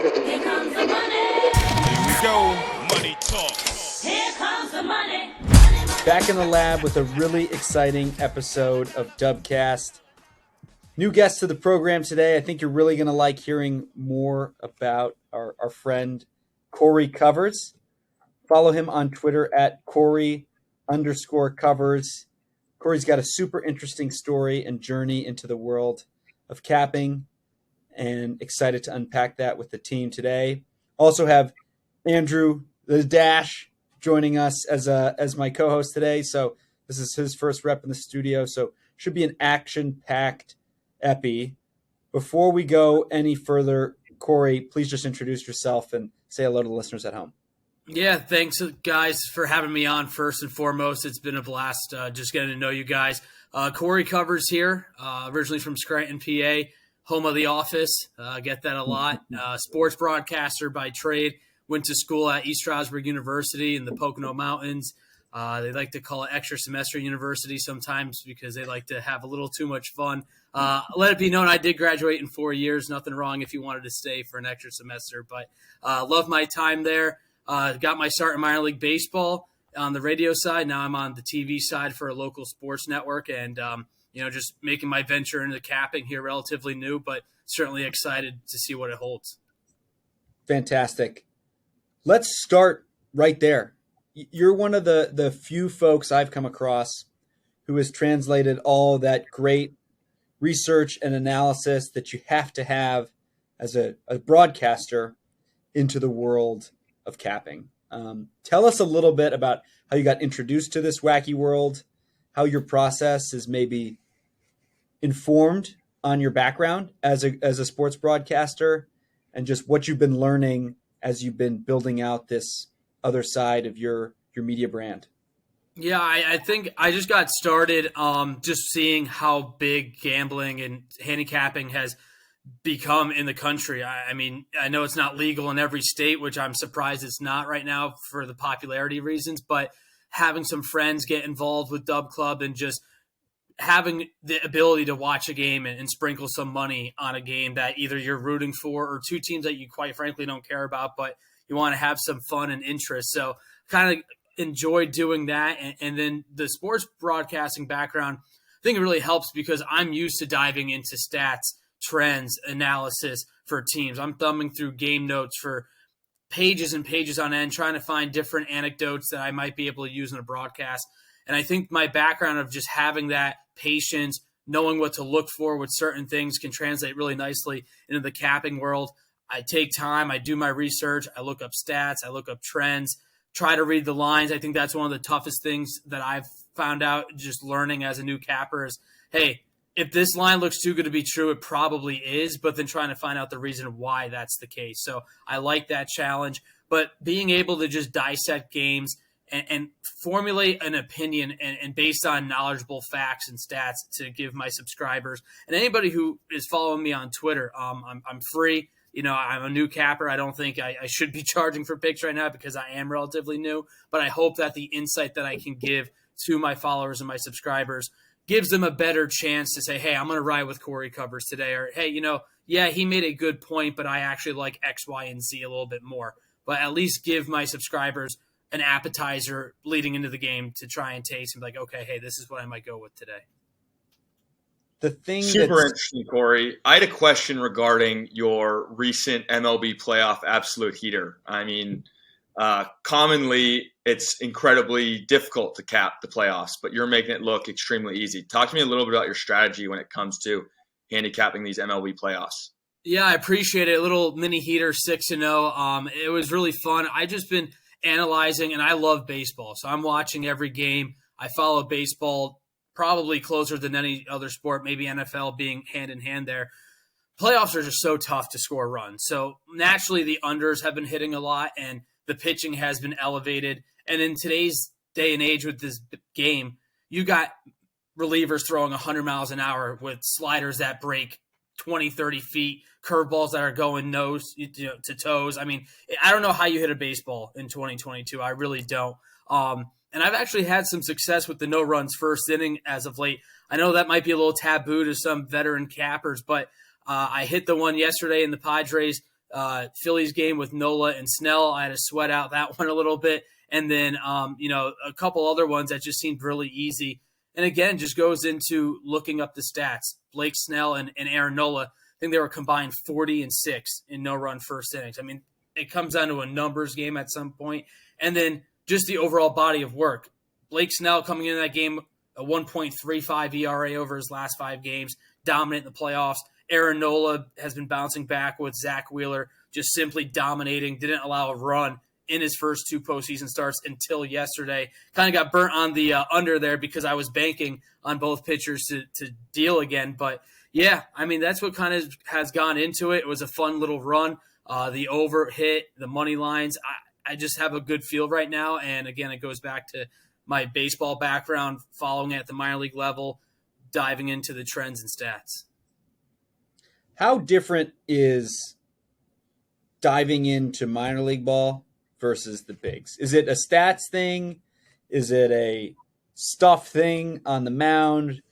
Here comes the money. Here we go. Money talk. Here comes the money. Back in the lab with a really exciting episode of DubCast. New guest to the program today. I think you're really going to like hearing more about our friend Cory Covers. Follow him on Twitter at Cory_covers. Cory's got a super interesting story and journey into the world of capping, and excited to unpack that with the team today. Also have Andrew the Dash joining us as my co-host today. So this is his first rep in the studio, so should be an action-packed epi. Before we go any further, Cory, please just introduce yourself and say hello to the listeners at home. Yeah, thanks, guys, for having me on first and foremost. It's been a blast just getting to know you guys. Cory Covers here, originally from Scranton, PA, home of The Office. Get that a lot. Sports broadcaster by trade. Went to school at East Stroudsburg University in the Pocono Mountains. They like to call it extra semester university sometimes because they like to have a little too much fun. Let it be known I did graduate in 4 years. Nothing wrong if you wanted to stay for an extra semester, but love my time there. Got my start in minor league baseball on the radio side. Now I'm on the TV side for a local sports network, and just making my venture into capping here, relatively new, but certainly excited to see what it holds. Fantastic. Let's start right there. You're one of the few folks I've come across who has translated all that great research and analysis that you have to have as a broadcaster into the world of capping. Tell us a little bit about how you got introduced to this wacky world, how your process is maybe informed on your background as a sports broadcaster, and just what you've been learning as you've been building out this other side of your media brand. Yeah, I think I just got started just seeing how big gambling and handicapping has become in the country. I mean, I know it's not legal in every state, which I'm surprised it's not right now for the popularity reasons, but having some friends get involved with Dub Club and just having the ability to watch a game and sprinkle some money on a game that either you're rooting for or two teams that you quite frankly don't care about, but you want to have some fun and interest. So kind of enjoyed doing that. And then the sports broadcasting background, I think it really helps because I'm used to diving into stats, trends, analysis for teams. I'm thumbing through game notes for pages and pages on end, trying to find different anecdotes that I might be able to use in a broadcast. And I think my background of just having that patience, knowing what to look for with certain things can translate really nicely into the capping world. I take time, I do my research, I look up stats, I look up trends, try to read the lines. I think that's one of the toughest things that I've found out just learning as a new capper is, hey, if this line looks too good to be true, it probably is, but then trying to find out the reason why that's the case. So I like that challenge, but being able to just dissect games and formulate an opinion and based on knowledgeable facts and stats to give my subscribers and anybody who is following me on Twitter. I'm free. I'm a new capper. I don't think I should be charging for picks right now because I am relatively new, but I hope that the insight that I can give to my followers and my subscribers gives them a better chance to say, hey, I'm going to ride with Cory Covers today. Or, hey, he made a good point, but I actually like X, Y, and Z a little bit more. But at least give my subscribers an appetizer leading into the game to try and taste and be like, okay, hey, this is what I might go with today. The thing Super interesting, Cory. I had a question regarding your recent MLB playoff absolute heater. I mean, commonly it's incredibly difficult to cap the playoffs, but you're making it look extremely easy. Talk to me a little bit about your strategy when it comes to handicapping these MLB playoffs. Yeah, I appreciate it. A little mini heater, 6-0. It was really fun. I just been analyzing, and I love baseball, so I'm watching every game. I follow baseball probably closer than any other sport, maybe NFL being hand in hand there. Playoffs are just so tough to score runs. So naturally the unders have been hitting a lot and the pitching has been elevated. And in today's day and age with this game, you got relievers throwing 100 miles an hour with sliders that break 20, 30 feet, curveballs that are going nose to toes. I mean, I don't know how you hit a baseball in 2022. I really don't. And I've actually had some success with the no runs first inning as of late. I know that might be a little taboo to some veteran cappers, but I hit the one yesterday in the Padres Phillies game with Nola and Snell. I had to sweat out that one a little bit. And then, a couple other ones that just seemed really easy. And again, just goes into looking up the stats. Blake Snell and Aaron Nola, I think they were combined 40 and 6 in no-run first innings. I mean, it comes down to a numbers game at some point. And then just the overall body of work. Blake Snell coming into that game, a 1.35 ERA over his last 5 games, dominant in the playoffs. Aaron Nola has been bouncing back with Zach Wheeler, just simply dominating, didn't allow a run in his first 2 postseason starts until yesterday. Kind of got burnt on the under there because I was banking on both pitchers to deal again. But, yeah, I mean, that's what kind of has gone into it. It was a fun little run. The over hit, the money lines. I just have a good feel right now. And, again, it goes back to my baseball background, following at the minor league level, diving into the trends and stats. How different is diving into minor league ball versus the bigs? Is it a stats thing? Is it a stuff thing on the mound?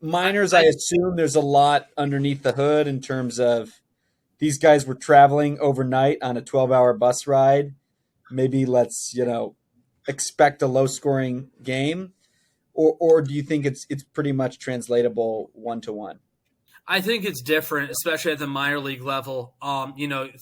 Minors, I assume there's a lot underneath the hood in terms of these guys were traveling overnight on a 12-hour bus ride. Maybe let's, expect a low-scoring game. Or do you think it's pretty much translatable one-to-one? I think it's different, especially at the minor league level.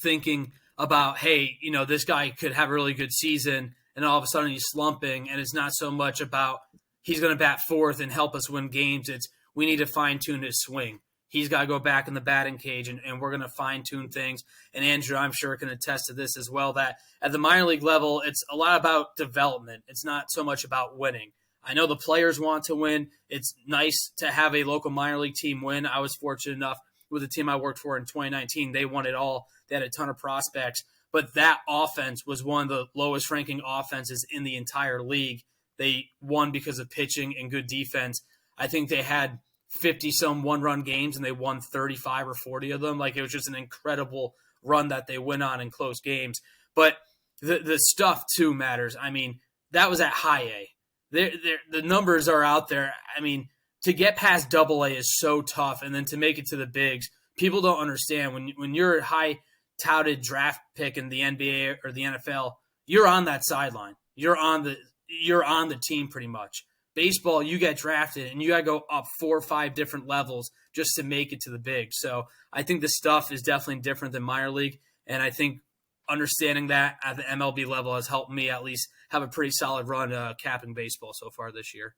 Thinking about, hey, this guy could have a really good season, and all of a sudden he's slumping, and it's not so much about he's going to bat fourth and help us win games. It's we need to fine-tune his swing. He's got to go back in the batting cage, and we're going to fine-tune things. And Andrew, I'm sure, can attest to this as well, that at the minor league level, it's a lot about development. It's not so much about winning. I know the players want to win. It's nice to have a local minor league team win. I was fortunate enough with the team I worked for in 2019. They won it all. They had a ton of prospects. But that offense was one of the lowest ranking offenses in the entire league. They won because of pitching and good defense. I think they had 50-some one-run games, and they won 35 or 40 of them. Like, it was just an incredible run that they went on in close games. But the stuff, too, matters. I mean, that was at high A. The numbers are out there. I mean, to get past double A is so tough, and then to make it to the bigs, people don't understand. When you're a high-touted draft pick in the NBA or the NFL, you're on that sideline. You're on the team pretty much. Baseball, you get drafted, and you got to go up 4 or 5 different levels just to make it to the bigs. So I think the stuff is definitely different than minor league, and I think understanding that at the MLB level has helped me at least have a pretty solid run capping baseball so far this year.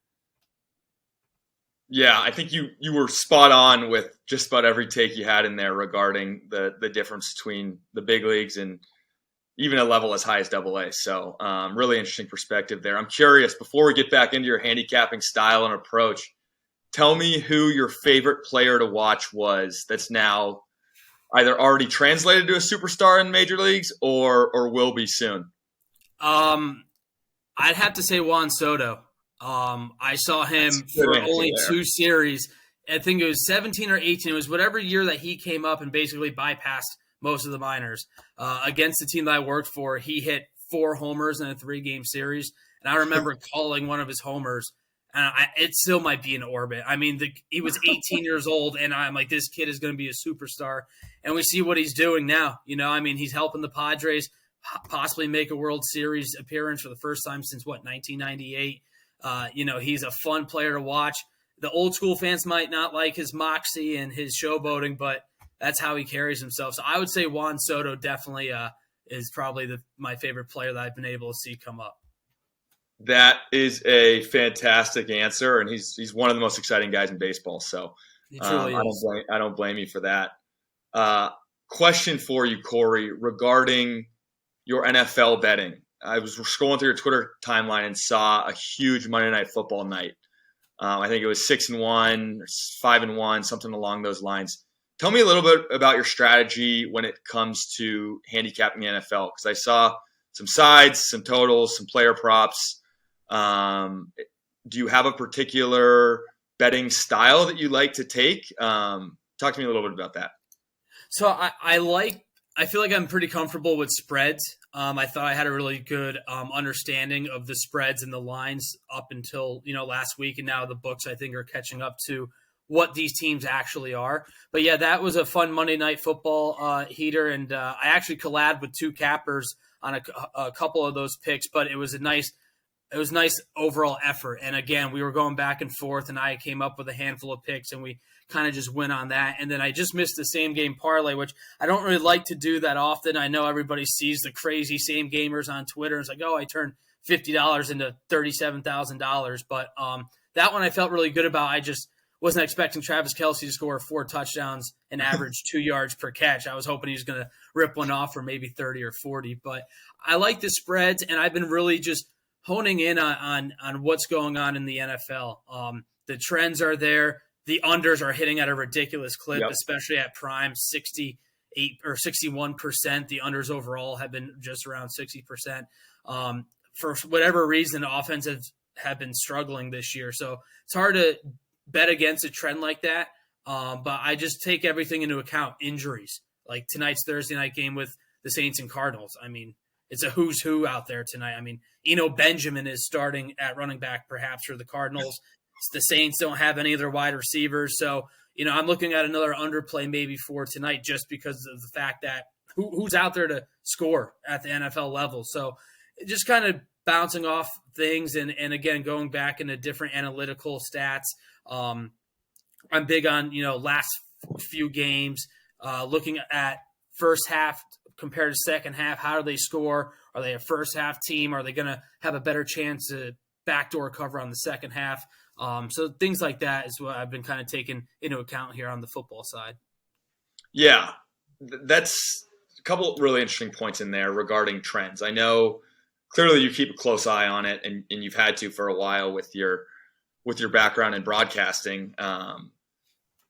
Yeah, I think you were spot on with just about every take you had in there regarding the difference between the big leagues and even a level as high as double A. So really interesting perspective there. I'm curious, before we get back into your handicapping style and approach, tell me who your favorite player to watch was that's now either already translated to a superstar in major leagues or will be soon. I'd have to say Juan Soto. I saw him for only 2 series. I think it was 17 or 18. It was whatever year that he came up and basically bypassed most of the minors. Against the team that I worked for, he hit 4 homers in a 3-game series. And I remember calling one of his homers, and it still might be in orbit. I mean, he was 18 years old, and I'm like, this kid is going to be a superstar. And we see what he's doing now. I mean, he's helping the Padres possibly make a World Series appearance for the first time since, 1998. He's a fun player to watch. The old school fans might not like his moxie and his showboating, but that's how he carries himself. So I would say Juan Soto definitely is probably my favorite player that I've been able to see come up. That is a fantastic answer, and he's one of the most exciting guys in baseball. So I don't blame you for that. Question for you, Cory, regarding your NFL betting. I was scrolling through your Twitter timeline and saw a huge Monday Night Football night. I think it was 6-1 or 5-1, something along those lines. Tell me a little bit about your strategy when it comes to handicapping the NFL, because I saw some sides, some totals, some player props. Do you have a particular betting style that you like to take? Talk to me a little bit about that. So I feel like I'm pretty comfortable with spreads. I thought I had a really good understanding of the spreads and the lines up until last week, and now the books I think are catching up to what these teams actually are. But yeah, that was a fun Monday Night Football heater, and I actually collabed with two cappers on a couple of those picks. But it was nice overall effort. And again, we were going back and forth, and I came up with a handful of picks, and we kind of just went on that. And then I just missed the same game parlay, which I don't really like to do that often. I know everybody sees the crazy same gamers on Twitter. It's like, oh, I turned $50 into $37,000. But that one I felt really good about. I just wasn't expecting Travis Kelce to score 4 touchdowns and average 2 yards per catch. I was hoping he was going to rip one off for maybe 30 or 40. But I like the spreads, and I've been really just honing in on what's going on in the NFL. The trends are there. The unders are hitting at a ridiculous clip, especially at prime, 68 or 61%. The unders overall have been just around 60%. For whatever reason, offenses have been struggling this year. So it's hard to bet against a trend like that. But I just take everything into account. Injuries, like tonight's Thursday night game with the Saints and Cardinals. I mean, it's a who's who out there tonight. I mean, Eno Benjamin is starting at running back perhaps for the Cardinals. The Saints don't have any of their wide receivers. So, I'm looking at another underplay maybe for tonight just because of the fact that who's out there to score at the NFL level. So just kind of bouncing off things and again, going back into different analytical stats. I'm big on, last few games, looking at first half compared to second half. How do they score? Are they a first half team? Are they going to have a better chance to backdoor cover on the second half? So things like that is what I've been kind of taking into account here on the football side. Yeah, that's a couple really interesting points in there regarding trends. I know clearly you keep a close eye on it, and you've had to for a while with your background in broadcasting.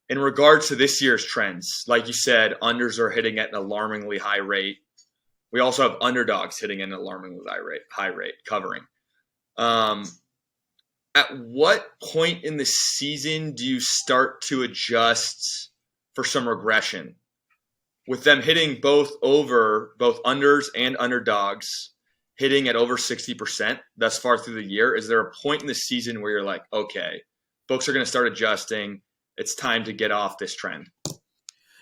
In regards to this year's trends, like you said, unders are hitting at an alarmingly high rate. We also have underdogs hitting at an alarmingly high rate covering. At what point in the season do you start to adjust for some regression? With them hitting both unders and underdogs hitting at over 60% thus far through the year, is there a point in the season where you're like, okay, folks are going to start adjusting. It's time to get off this trend?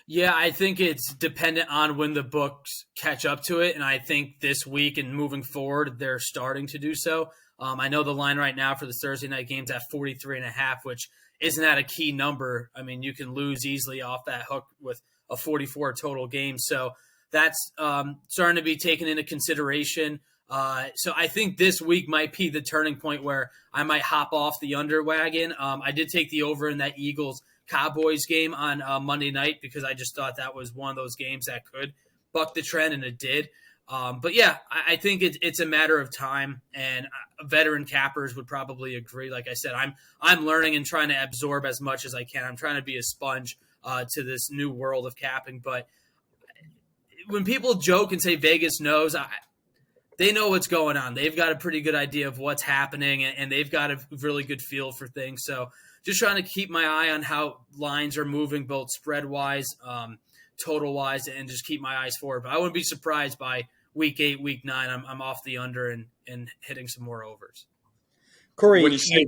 Yeah, I think it's dependent on when the books catch up to it. And I think this week and moving forward, they're starting to do so. I know the line right now for the Thursday night game's at 43.5, which isn't at a key number. I mean, you can lose easily off that hook with a 44 total game. So that's starting to be taken into consideration. So I think this week might be the turning point where I might hop off the under wagon. I did take the over in that Eagles-Cowboys game on Monday night because I just thought that was one of those games that could buck the trend, and it did. But yeah, I think it's a matter of time, and veteran cappers would probably agree. Like I said, I'm learning and trying to absorb as much as I can. I'm trying to be a sponge to this new world of capping. But when people joke and say Vegas knows, they know what's going on. They've got a pretty good idea of what's happening, and they've got a really good feel for things. So just trying to keep my eye on how lines are moving, both spread-wise, total-wise, and just keep my eyes forward. But I wouldn't be surprised by week 8, week 9, I'm off the under and hitting some more overs. Cory, when you say,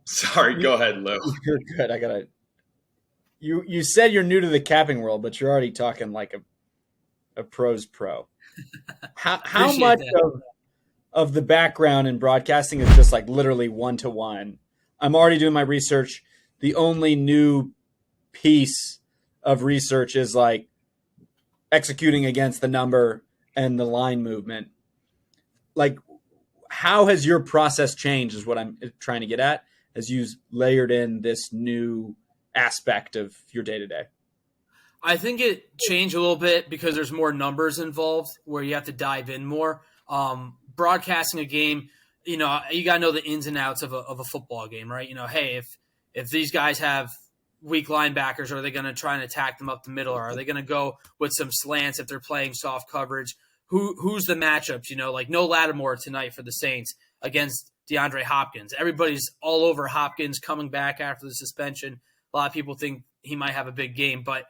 sorry, go ahead, Lou. You're good. You said you're new to the capping world, but you're already talking like a pro's pro. How much of the background in broadcasting is just like literally 1-to-1? I'm already doing my research. The only new piece of research is like executing against the number and the line movement. Like, how has your process changed is what I'm trying to get at as you layered in this new aspect of your day-to-day. I think it changed a little bit because there's more numbers involved where you have to dive in more. Broadcasting a game, you got to know the ins and outs of a football game, right? Hey, if these guys have weak linebackers, are they going to try and attack them up the middle? Or are they going to go with some slants if they're playing soft coverage? Who's the matchups? Like no Lattimore tonight for the Saints against DeAndre Hopkins. Everybody's all over Hopkins coming back after the suspension. A lot of people think he might have a big game, but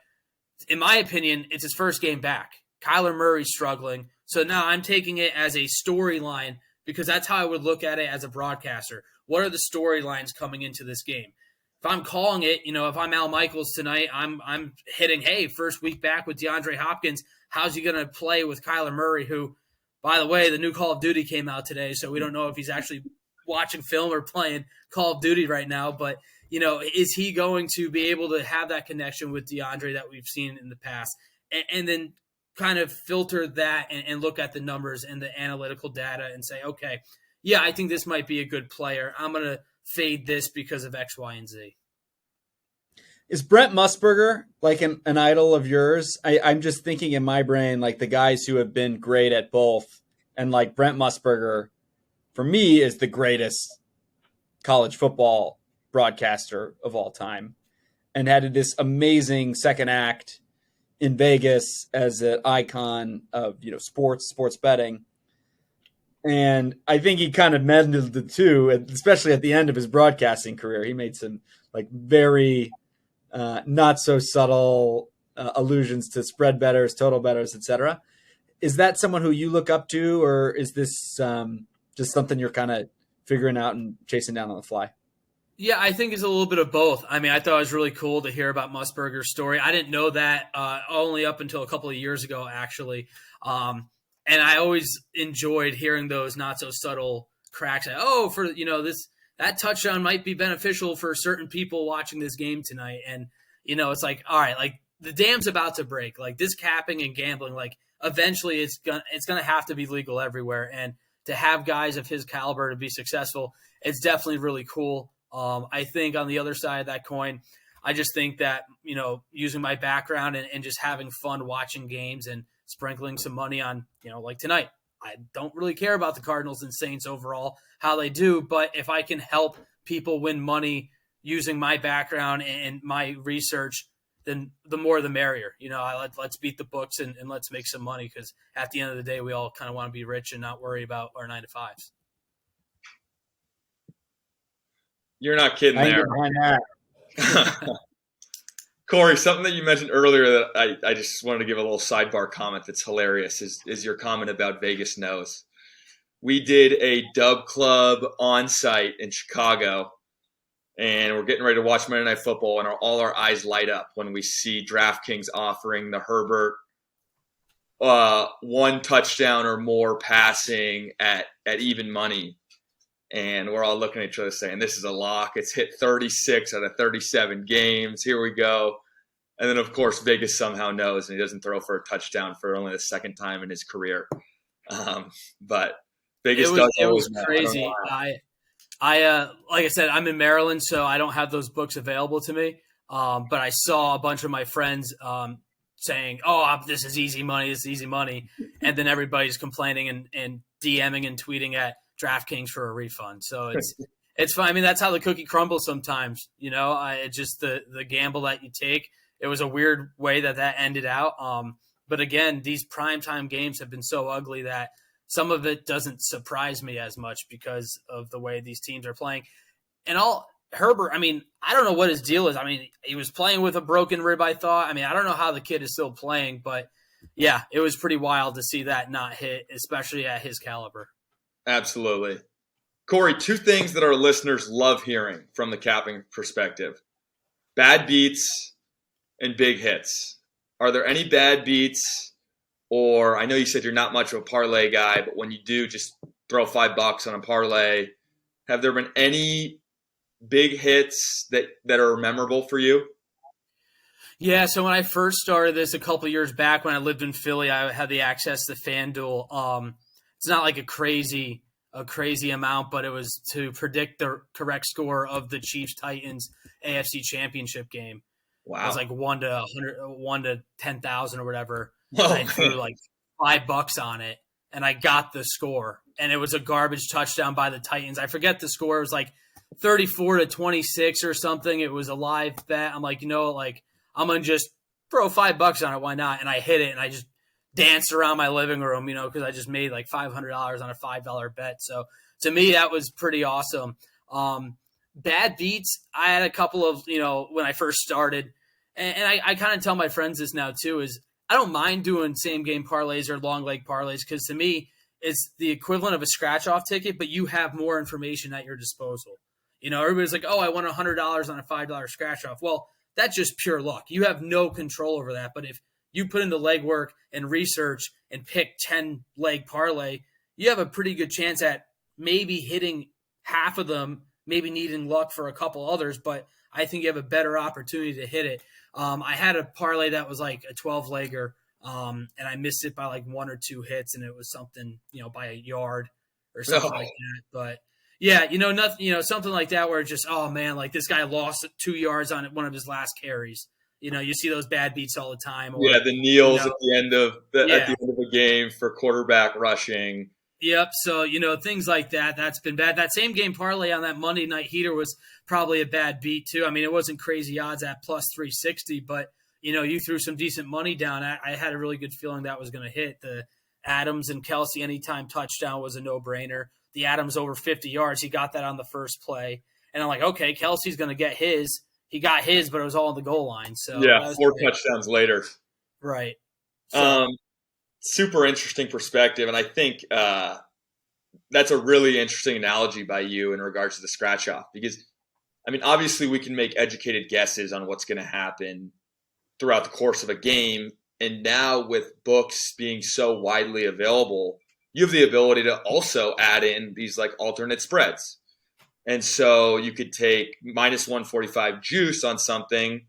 in my opinion, it's his first game back. Kyler Murray's struggling. So now I'm taking it as a storyline because that's how I would look at it as a broadcaster. What are the storylines coming into this game? if I'm calling it, if I'm Al Michaels tonight, I'm hitting, hey, first week back with DeAndre Hopkins. How's he going to play with Kyler Murray, who, by the way, the new Call of Duty came out today, so we don't know if he's actually watching film or playing Call of Duty right now. But, is he going to be able to have that connection with DeAndre that we've seen in the past? And then kind of filter that and look at the numbers and the analytical data and say, okay, yeah, I think this might be a good player. I'm going to fade this because of X, Y, and Z. Is Brent Musburger like an idol of yours? I'm just thinking in my brain, like the guys who have been great at both. And like Brent Musburger, for me, is the greatest college football broadcaster of all time and had this amazing second act in Vegas as an icon of, sports betting. And I think he kind of melded the two, especially at the end of his broadcasting career. He made some like very not so subtle allusions to spread bettors, total bettors, etc. Is that someone who you look up to, or is this just something you're kind of figuring out and chasing down on the fly? Yeah, I think it's a little bit of both. I mean, I thought it was really cool to hear about Musburger's story. I didn't know that only up until a couple of years ago, actually. And I always enjoyed hearing those not so subtle cracks. That touchdown might be beneficial for certain people watching this game tonight. And, it's like, all right, like the dam's about to break. Like this capping and gambling, like eventually it's gonna have to be legal everywhere. And to have guys of his caliber to be successful, it's definitely really cool. I think on the other side of that coin, I just think that, using my background and just having fun watching games and sprinkling some money on, like tonight, I don't really care about the Cardinals and Saints overall, how they do. But if I can help people win money using my background and my research, then the more the merrier. Let's beat the books and let's make some money, because at the end of the day, we all kind of want to be rich and not worry about our 9-to-5s. You're not kidding there. Cory, something that you mentioned earlier that I just wanted to give a little sidebar comment that's hilarious is your comment about Vegas knows. We did a Dub Club on-site in Chicago, and we're getting ready to watch Monday Night Football, and all our eyes light up when we see DraftKings offering the Herbert one touchdown or more passing at even money. And we're all looking at each other saying, this is a lock. It's hit 36 out of 37 games. Here we go. And then, of course, Vegas somehow knows, and he doesn't throw for a touchdown for only the second time in his career. But Vegas does. It was crazy. I like I said, I'm in Maryland, so I don't have those books available to me. But I saw a bunch of my friends saying, this is easy money. This is easy money. And then everybody's complaining and DMing and tweeting at DraftKings for a refund. So it's fine. I mean, that's how the cookie crumbles sometimes, it's just the gamble that you take. It was a weird way that ended out. But again, these primetime games have been so ugly that some of it doesn't surprise me as much because of the way these teams are playing. And Herbert, I mean, I don't know what his deal is. I mean, he was playing with a broken rib, I thought. I mean, I don't know how the kid is still playing, but yeah, it was pretty wild to see that not hit, especially at his caliber. Absolutely. Cory, two things that our listeners love hearing from the capping perspective: bad beats and big hits. Are there any bad beats? Or I know you said you're not much of a parlay guy, but when you do just throw $5 on a parlay, have there been any big hits that are memorable for you? Yeah, so when I first started this a couple of years back when I lived in Philly, I had the access to FanDuel. It's not like a crazy amount, but it was to predict the correct score of the Chiefs-Titans AFC Championship game. Wow. It was like 1 to 10,000 or whatever. Oh, and I threw like $5 on it, and I got the score. And it was a garbage touchdown by the Titans. I forget the score. It was like 34-26 or something. It was a live bet. I'm like, I'm going to just throw $5 on it. Why not? And I hit it, and I just danced around my living room, because I just made like $500 on a $5 bet. So to me, that was pretty awesome. Bad beats, I had a couple of, when I first started, and I kind of tell my friends this now too, is I don't mind doing same game parlays or long leg parlays, because to me, it's the equivalent of a scratch off ticket, but you have more information at your disposal. Everybody's like, oh, I won $100 on a $5 scratch off. Well, that's just pure luck. You have no control over that. But if you put in the legwork and research and pick 10 leg parlay, you have a pretty good chance at maybe hitting half of them, maybe needing luck for a couple others. But I think you have a better opportunity to hit it. I had a parlay that was like a 12-legger, and I missed it by like 1 or 2 hits, and it was something, by a yard or something like that. But yeah, nothing, something like that where it's just, oh man, like this guy lost 2 yards on one of his last carries. You see those bad beats all the time. Or, the kneels at the end of the game for quarterback rushing. Yep. So, things like that, that's been bad. That same game parlay on that Monday night heater was probably a bad beat too. I mean, it wasn't crazy odds at plus 360, but you threw some decent money down. I had a really good feeling that was going to hit. The Adams and Kelsey anytime touchdown was a no-brainer. The Adams over 50 yards, he got that on the first play. And I'm like, okay, Kelsey's going to get his. He got his, but it was all on the goal line. So 4 touchdowns later. Right. So, super interesting perspective. And I think that's a really interesting analogy by you in regards to the scratch off. Because, I mean, obviously we can make educated guesses on what's going to happen throughout the course of a game. And now with books being so widely available, you have the ability to also add in these like alternate spreads. And so you could take minus 145 juice on something,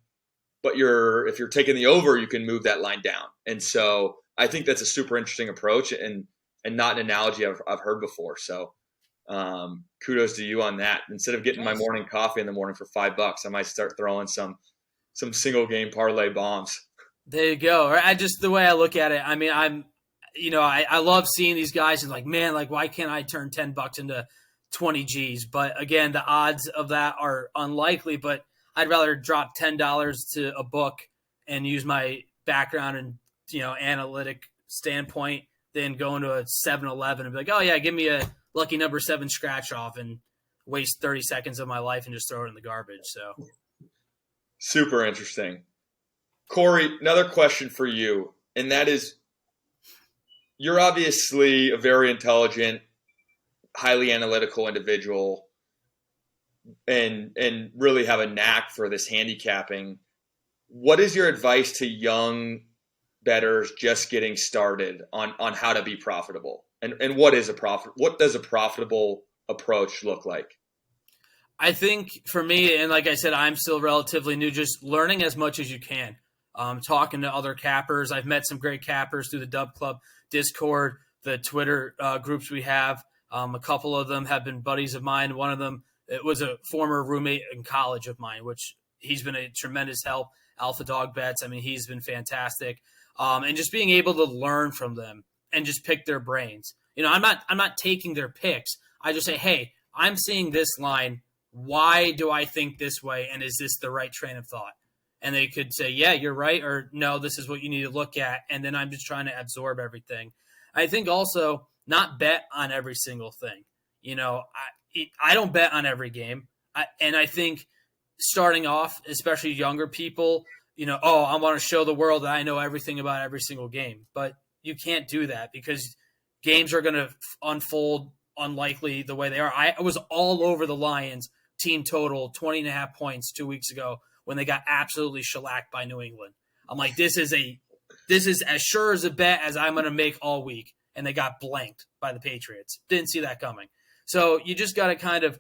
but if you're taking the over, you can move that line down. And so I think that's a super interesting approach and not an analogy I've heard before. So kudos to you on that. Instead of getting my morning coffee in the morning for $5, I might start throwing some single game parlay bombs. There you go. The way I look at it, I mean, I love seeing these guys and like, man, like why can't I turn $10 into 20 G's? But again, the odds of that are unlikely, but I'd rather drop $10 to a book and use my background and, analytic standpoint than go into a 7-Eleven and be like, oh yeah, give me a lucky number 7 scratch off and waste 30 seconds of my life and just throw it in the garbage. So super interesting. Cory, another question for you. And that is, you're obviously a very intelligent, highly analytical individual and really have a knack for this handicapping. What is your advice to young bettors just getting started on how to be profitable? And what does a profitable approach look like? I think for me, and like I said, I'm still relatively new, just learning as much as you can. Talking to other cappers. I've met some great cappers through the Dub Club Discord, the Twitter groups we have. A couple of them have been buddies of mine. One of them, it was a former roommate in college of mine, which he's been a tremendous help. Alpha Dog Bets. I mean, he's been fantastic. And just being able to learn from them and just pick their brains. I'm not taking their picks. I just say, hey, I'm seeing this line. Why do I think this way? And is this the right train of thought? And they could say, yeah, you're right, or no, this is what you need to look at. And then I'm just trying to absorb everything. I think also not bet on every single thing. I don't bet on every game. And I think starting off, especially younger people, I want to show the world that I know everything about every single game. But you can't do that because games are going to unfold unlikely the way they are. I was all over the Lions team total 20.5 points 2 weeks ago when they got absolutely shellacked by New England. I'm like, this is as sure as a bet as I'm going to make all week. And they got blanked by the Patriots. Didn't see that coming. So you just got to kind of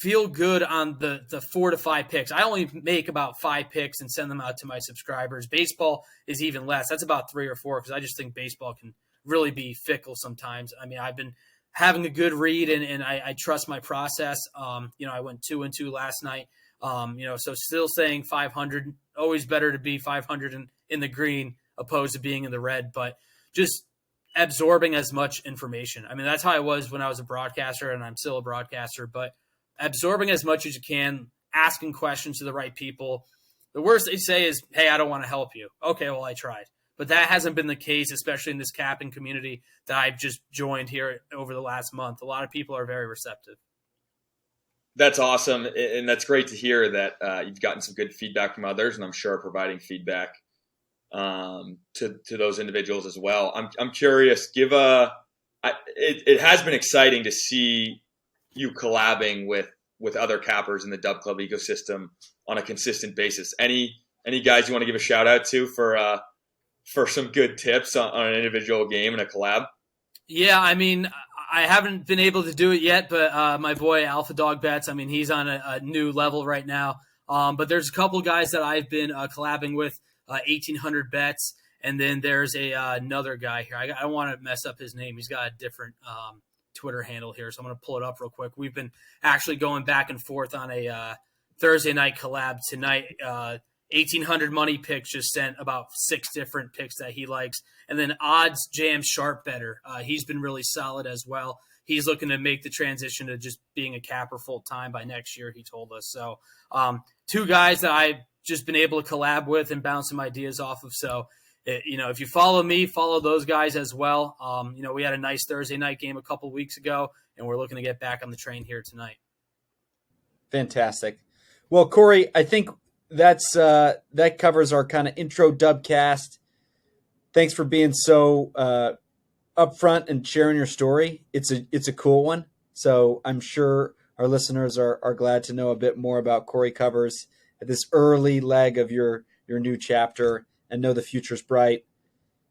feel good on the 4 to 5 picks. I only make about 5 picks and send them out to my subscribers. Baseball is even less. That's about 3 or 4 because I just think baseball can really be fickle sometimes. I mean, I've been having a good read and I trust my process. I went 2-2 last night. So still saying 500, always better to be 500 in the green opposed to being in the red, but just absorbing as much information. I mean, that's how I was when I was a broadcaster and I'm still a broadcaster, but absorbing as much as you can, asking questions to the right people. The worst they say is, hey, I don't want to help you. Okay, well, I tried. But that hasn't been the case, especially in this capping community that I've just joined here over the last month. A lot of people are very receptive. That's awesome. And that's great to hear that you've gotten some good feedback from others, and I'm sure providing feedback to those individuals as well. I'm curious, it has been exciting to see you collabing with with other cappers in the Dub Club ecosystem on a consistent basis. Any guys you want to give a shout out to for some good tips on an individual game and a collab? Yeah, I mean, I haven't been able to do it yet, but my boy Alpha Dog Bets, I mean, he's on a new level right now. But there's a couple guys that I've been collabing with, 1800 Bets, and then there's another guy here. I don't want to mess up his name. He's got a different Twitter handle here, so I'm going to pull it up real quick. We've been actually going back and forth on a Thursday night collab tonight. 1800 Money Picks just sent about 6 different picks that he likes. And then Odds Jam Sharp Better. He's been really solid as well. He's looking to make the transition to just being a capper full time by next year, he told us. So 2 guys that I've just been able to collab with and bounce some ideas off of. So, if you follow me, follow those guys as well. We had a nice Thursday night game a couple weeks ago, and we're looking to get back on the train here tonight. Fantastic. Well, Cory, I think that covers our kind of intro DubCast. Thanks for being so upfront and sharing your story. It's a cool one. So I'm sure our listeners are glad to know a bit more about Cory Covers at this early leg of your new chapter, and know the future's bright.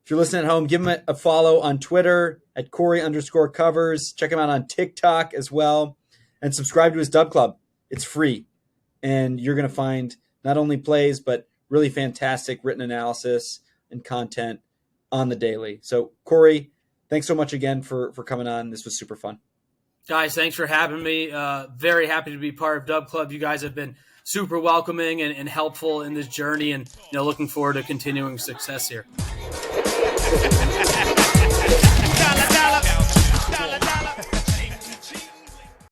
If you're listening at home, give him a follow on Twitter at Cory_Covers. Check him out on TikTok as well, and subscribe to his Dub Club. It's free, and you're going to find not only plays, but really fantastic written analysis and content on the daily. So, Cory, thanks so much again for coming on. This was super fun. Guys, thanks for having me. Very happy to be part of Dub Club. You guys have been super welcoming and helpful in this journey, and looking forward to continuing success here.